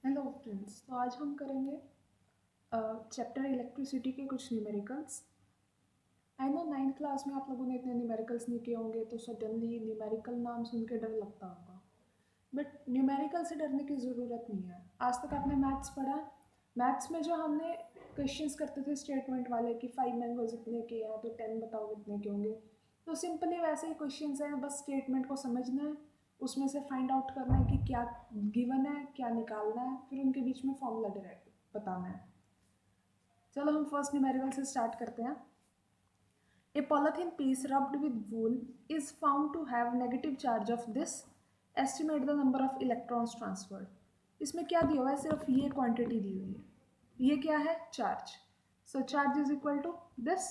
Hello friends, तो आज हम करेंगे चैप्टर इलेक्ट्रिसिटी के कुछ numericals. I know 9th class में आप लोगों ने इतने न्यूमेरिकल्स नहीं किए होंगे, तो सडनली न्यूमेरिकल नाम सुन के डर लगता होगा। बट न्यूमेरिकल से डरने की ज़रूरत नहीं है। आज तक आपने मैथ्स पढ़ा। मैथ्स में जो हमने क्वेश्चंस करते थे स्टेटमेंट वाले कि 5 मैंगोज इतने के हैं तो 10 बताओ कितने के होंगे, तो सिंपली वैसे ही क्वेश्चंस हैं। बस स्टेटमेंट को समझना है, उसमें से फाइंड आउट करना है कि क्या गिवन है, क्या निकालना है, फिर उनके बीच में फॉर्मूला डायरेक्ट बताना है। चलो हम फर्स्ट न्यूमेरिकल से स्टार्ट करते हैं। A polythene piece rubbed with wool is found to have negative charge of this. Estimate the number of electrons transferred. इसमें क्या दिया हुआ है? सिर्फ ये क्वांटिटी दी हुई है। ये क्या है? Charge. So charge is equal to this.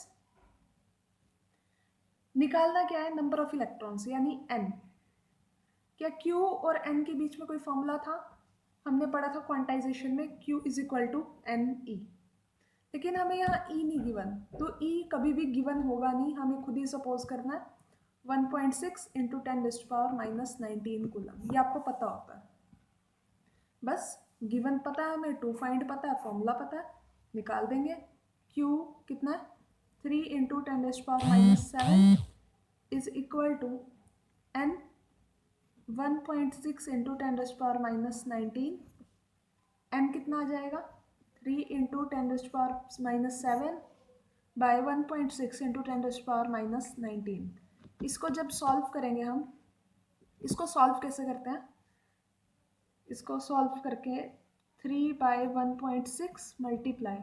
निकालना क्या है? नंबर ऑफ इलेक्ट्रॉन्स यानी n। क्या q और n के बीच में कोई फॉर्मूला था? हमने पढ़ा था क्वांटाइजेशन में q is equal to n e. लेकिन हमें यहाँ E नहीं गिवन, तो E कभी भी गिवन होगा नहीं, हमें खुद ही सपोज करना है 1.6 इंटू 10⁻⁻19 कूलम। ये आपको पता होता है। बस गिवन पता है हमें, टू फाइंड पता है, फॉर्मूला पता है, निकाल देंगे। Q कितना है? 3 into 10⁻⁻7 is equal to N 1.6 into 10⁻⁻19। N कितना आ जाएगा? 3 इंटू 10⁻⁻7 बाय 1.6 इंटू 10⁻⁻19। इसको जब सॉल्व करेंगे हम, इसको सॉल्व कैसे करते हैं? इसको सॉल्व करके 3 बाय 1.6 मल्टीप्लाई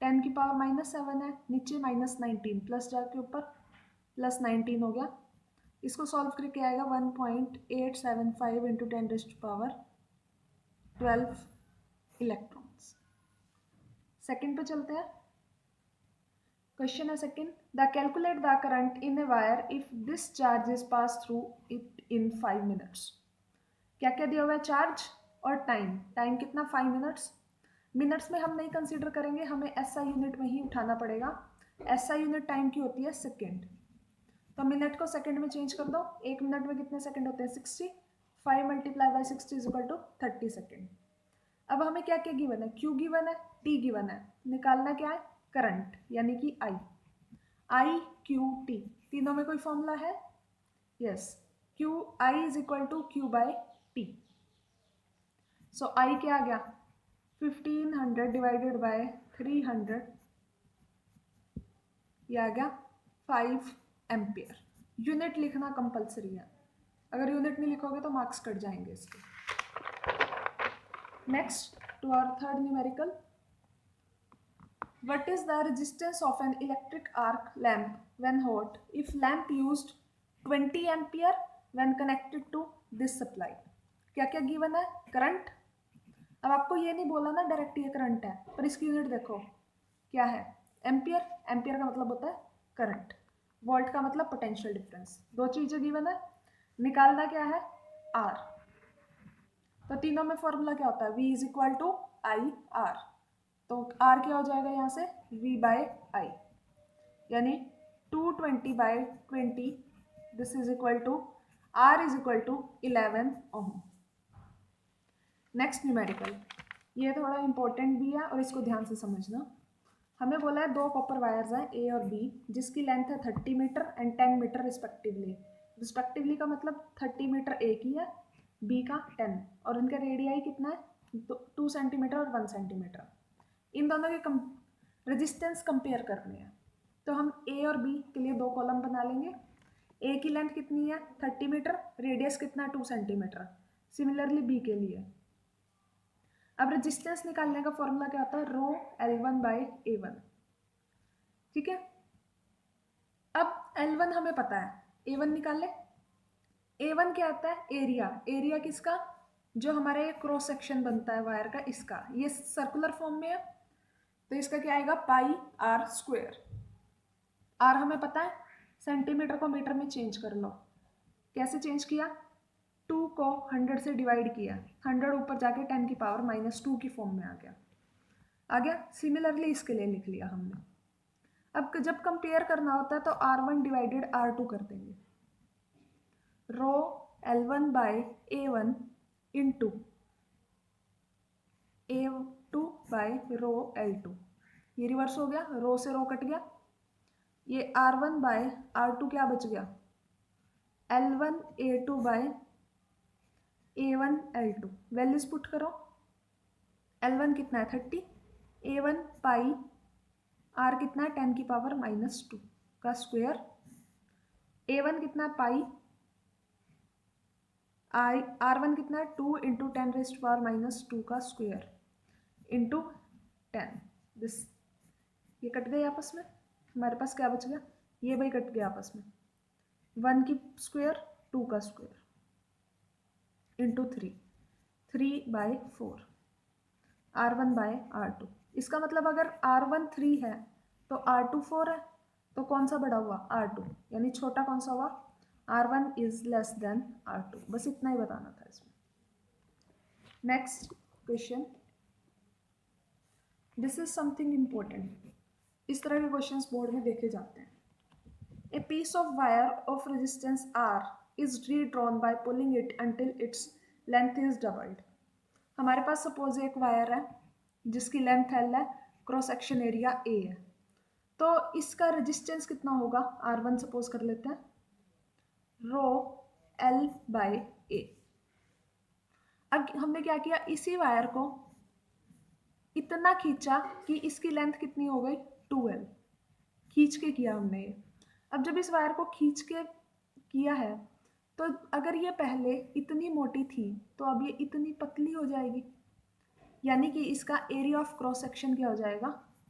10 की पावर -7 है, नीचे -19 प्लस जाके ऊपर +19 हो गया। इसको सॉल्व करके आएगा 1.875 इंटू 10⁻12 इलेक्ट्रॉन्स। सेकेंड पे चलते हैं। क्वेश्चन है second, the calculate the current in a wire if this charge is pass through it in 5 minutes. क्या क्या दिया हुआ है? चार्ज और टाइम। टाइम कितना? 5 मिनट्स। मिनट्स में हम नहीं कंसीडर करेंगे, हमें एसआई यूनिट में ही उठाना पड़ेगा। एसआई यूनिट टाइम की होती है सेकेंड, तो मिनट को सेकेंड में चेंज कर दो। एक मिनट में कितने सेकेंड होते हैं? 60। 5 multiply by 60 is equal to 30 second. अब हमें क्या क्या गिवन है? Q गिवन है, T गिवन है। निकालना क्या है? करंट यानी कि I। I Q T तीनों में कोई फॉर्मूला है? Yes. Q I is equal to Q by T। सो I क्या आ गया? 1500 डिवाइडेड बाय 300, ये आ गया 5 एम्पियर। यूनिट लिखना कंपलसरी है, अगर यूनिट नहीं लिखोगे तो मार्क्स कट जाएंगे इसके। Next to our third numerical. What is the resistance of an electric arc lamp when hot if lamp used 20 ampere when connected to this supply? क्या क्या गिवन है? करंट। अब आपको ये नहीं बोला ना डायरेक्ट ये करंट है, पर इसकी यूनिट देखो क्या है? एम्पियर। एम्पियर का मतलब होता है करंट, वोल्ट का मतलब पोटेंशियल डिफरेंस। दो चीजें गिवन है, निकालना क्या है? आर। तो तीनों में फॉर्मूला क्या होता है? V is equal to I R. तो R क्या हो जाएगा यहाँ से? V बाय आई, यानी 220 by 20 this is equal to R is equal to 11 ohm. Next numerical, ये थोड़ा इंपॉर्टेंट भी है और इसको ध्यान से समझना। हमें बोला है दो कॉपर वायर्स हैं A और B, जिसकी लेंथ है 30 metre and 10 metre respectively. Respectively का मतलब 30 मीटर A की है, B का 10, और इनका रेडियाई कितना है? 2 सेंटीमीटर और 1 सेंटीमीटर। इन दोनों के रेजिस्टेंस कंपेयर करने हैं, तो हम A और B के लिए दो कॉलम बना लेंगे। A की लेंथ कितनी है? 30 मीटर, रेडियस कितना है? 2 सेंटीमीटर। सिमिलरली B के लिए। अब रेजिस्टेंस निकालने का फॉर्मूला क्या होता है? रो L1 बाई A1। ठीक है, अब L1 हमें पता है, A1 निकाल ले। A1 क्या आता है? एरिया। एरिया किसका? जो हमारे क्रॉस सेक्शन बनता है वायर का, इसका। ये सर्कुलर फॉर्म में है, तो इसका क्या आएगा? पाई आर स्क्वायर। आर हमें पता है, सेंटीमीटर को मीटर में चेंज कर लो। कैसे चेंज किया? 2 को 100 से डिवाइड किया, 100 ऊपर जाके 10 की पावर -2 की फॉर्म में आ गया। आ गया। सिमिलरली इसके लिए लिख लिया हमने। अब जब कंपेयर करना होता है तो R1 डिवाइडेड R2 कर देंगे। Row L1 by A1 into by row L2, ये रिवर्स हो गया, रो से रो कट गया, ये R1 बाय R2 क्या बच गया, L1 A2 bye A1 L2। Values put करो, L1 कितना है 30, A1 पाई, R कितना है 10 की पावर -2 का स्क्वायर, A1 कितना है पाई, R1 कितना है 2 इंटू 10⁻⁻² का स्क्वायर इंटू 10। दिस ये कट गए आपस में, हमारे पास क्या बच गया, ये भाई कट गया आपस में, 1 की स्क्वायर 2 का square into 3/4 R1 bye R2। इसका मतलब अगर R1 3 है तो R2 4 है, तो कौन सा बड़ा हुआ, R2, यानी छोटा कौन सा हुआ, R1 is less than R2। बस इतना ही बताना था इसमें। Next question, this is something important, इस तरह के क्वेश्चंस बोर्ड में देखे जाते हैं। A piece of wire of resistance R is redrawn by pulling it until its length is doubled. हमारे पास सपोज एक वायर है जिसकी लेंथ L है, क्रॉस सेक्शन एरिया A है, तो इसका रेजिस्टेंस कितना होगा, R1 सपोज कर लेते हैं, रो L बाय A। अब हमने क्या किया, इसी वायर को इतना खींचा कि इसकी लेंथ कितनी हो गई 2L, खींच के किया हमने ये। अब जब इस वायर को खींच के किया है तो अगर ये पहले इतनी मोटी थी तो अब ये इतनी पतली हो जाएगी, यानी कि इसका एरिया ऑफ क्रॉस सेक्शन क्या हो जाएगा,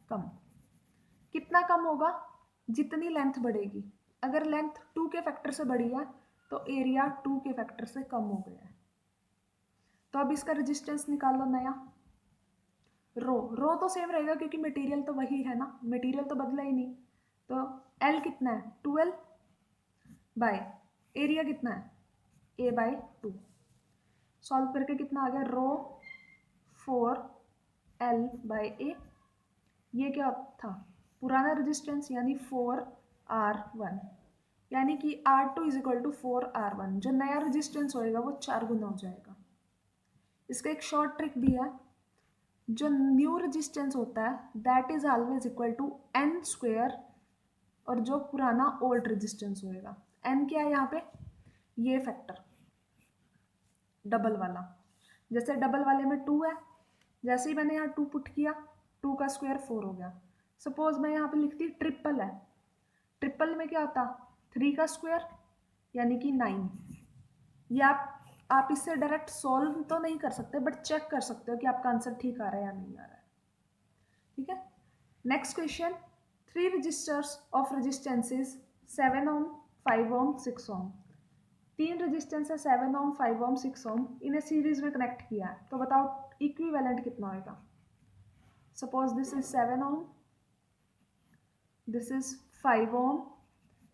कम। कितना कम होगा, जितनी लेंथ बढ़ेगी। अगर लेंथ 2 के फैक्टर से बढ़ी है तो एरिया 2 के फैक्टर से कम हो गया है। तो अब इसका रेजिस्टेंस निकाल लो नया, रो तो सेम रहेगा क्योंकि मटेरियल तो वही है ना, मटेरियल तो बदला ही नहीं। तो L कितना है 2L बाय एरिया कितना है A/2। सॉल्व करके कितना आ गया, रो 4L बाय A। ये क्या था, पुराना रेजिस्टेंस यानी 4R1, यानी कि R2 is equal to 4R1। जो नया रेजिस्टेंस होएगा वो 4 गुना हो जाएगा। इसका एक शॉर्ट ट्रिक भी है, जो न्यू रेजिस्टेंस होता है that is always equal to N square, और जो पुराना ओल्ड रेजिस्टेंस होएगा, N क्या है यहाँ पे, ये फैक्टर डबल वाला। जैसे डबल वाले में 2 है, जैसे ही मैंने यहाँ 2 पुट किया, 2 का स्क्वायर 4 हो गया। सपोज मैं यहाँ पे लिखती ट्रिपल है, ट्रिपल में क्या होता 3 का स्क्वायर यानी कि 9। ये आप इससे डायरेक्ट सॉल्व तो नहीं कर सकते बट चेक कर सकते हो कि आपका आंसर ठीक आ रहा है या नहीं आ रहा है। ठीक है, next question, 3 resistors of resistances 7 ohm 5 ohm 6 ohm. 3 resistance है 7 ओम 5 ओम 6 ओम, इन्हें सीरीज में कनेक्ट किया है, तो बताओ इक्विवेलेंट कितना होगा। Suppose this is 7 ohm, this is 5 ohm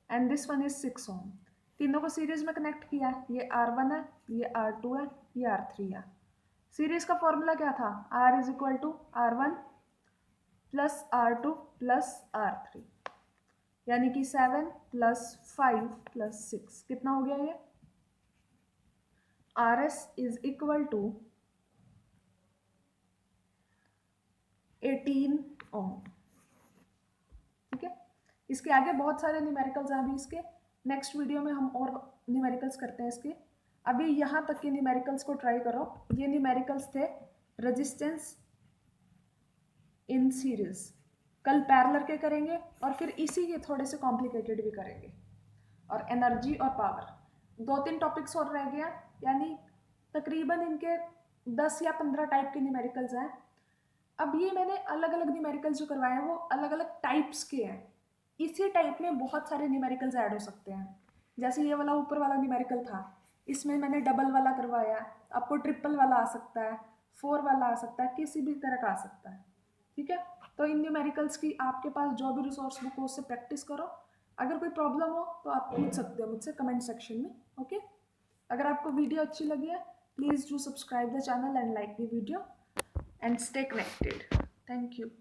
and this one is 6 ohm. तीनों को सीरीज में कनेक्ट किया है, ये R1 है, ये R2 है, ये R3 है। सीरीज का फॉर्मूला क्या था, R is equal to R1 plus R2 plus R3, यानी कि 7 प्लस 5 प्लस 6 कितना हो गया, ये RS इज इक्वल टू 18 ओम। ठीक है, इसके आगे बहुत सारे न्यूमेरिकल्स हैं, अभी इसके नेक्स्ट वीडियो में हम और न्यूमेरिकल्स करते हैं इसके। अभी यहाँ तक के न्यूमेरिकल्स को ट्राई करो। ये न्यूमेरिकल्स थे रेजिस्टेंस इन सीरीज, कल पैरेलल के करेंगे और फिर इसी के थोड़े से कॉम्प्लिकेटेड भी करेंगे, और एनर्जी और पावर 2-3 टॉपिक्स और रह गया, यानी तकरीबन इनके 10 या 15 टाइप के न्यूमेरिकल्स हैं। अब ये मैंने अलग अलग न्यूमेरिकल्स जो करवाए हैं वो अलग अलग टाइप्स के हैं, इसी टाइप में बहुत सारे न्यूमेरिकल्स ऐड हो सकते हैं। जैसे ये वाला ऊपर वाला न्यूमेरिकल था, इसमें मैंने डबल वाला करवाया, आपको ट्रिपल वाला आ सकता है, 4 वाला आ सकता है, किसी भी तरह का आ सकता है। ठीक है, तो इन न्यूमेरिकल्स की आपके पास जो भी रिसोर्स बुक हो उससे प्रैक्टिस करो। अगर कोई प्रॉब्लम हो तो आप पूछ सकते हो मुझसे कमेंट सेक्शन में। ओके, अगर आपको वीडियो अच्छी लगी है please do subscribe the channel and like the video and stay connected. Thank you.